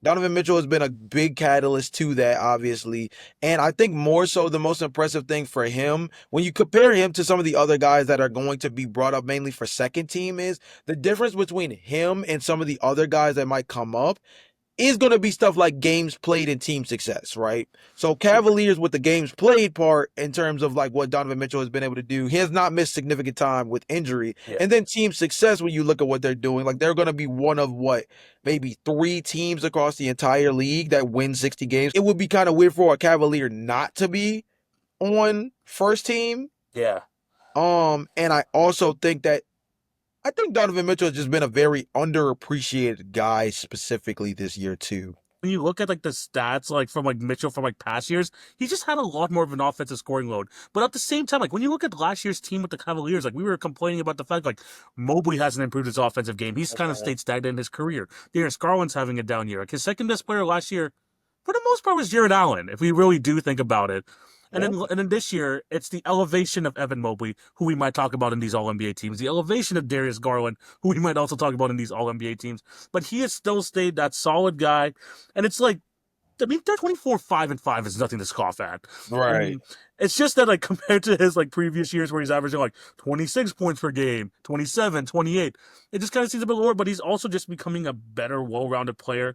Donovan Mitchell has been a big catalyst to that, obviously. And I think more so the most impressive thing for him, when you compare him to some of the other guys that are going to be brought up mainly for second team, is the difference between him and some of the other guys that might come up is going to be stuff like games played and team success, right? So Cavaliers with the games played part in terms of like what Donovan Mitchell has been able to do, he has not missed significant time with injury. Yeah. And then team success, when you look at what they're doing, like they're going to be one of what, maybe three teams across the entire league that win 60 games. It would be kind of weird for a Cavalier not to be on first team. Yeah. And I think Donovan Mitchell has just been a very underappreciated guy specifically this year too. When you look at like the stats like from like Mitchell from like past years, he just had a lot more of an offensive scoring load. But at the same time, like when you look at last year's team with the Cavaliers, like we were complaining about the fact like Mobley hasn't improved his offensive game. He's kind of stayed stagnant in his career. Darius Garland's having a down year. Like his second best player last year, for the most part, was Jared Allen. If we really do think about it. And then this year, it's the elevation of Evan Mobley, who we might talk about in these All NBA teams. The elevation of Darius Garland, who we might also talk about in these All NBA teams. But he has still stayed that solid guy. And it's like, I mean, they're 24-5-5 is nothing to scoff at. Right. And it's just that, like, compared to his, like, previous years where he's averaging, like, 26 points per game, 27, 28, it just kind of seems a bit lower, but he's also just becoming a better, well-rounded player.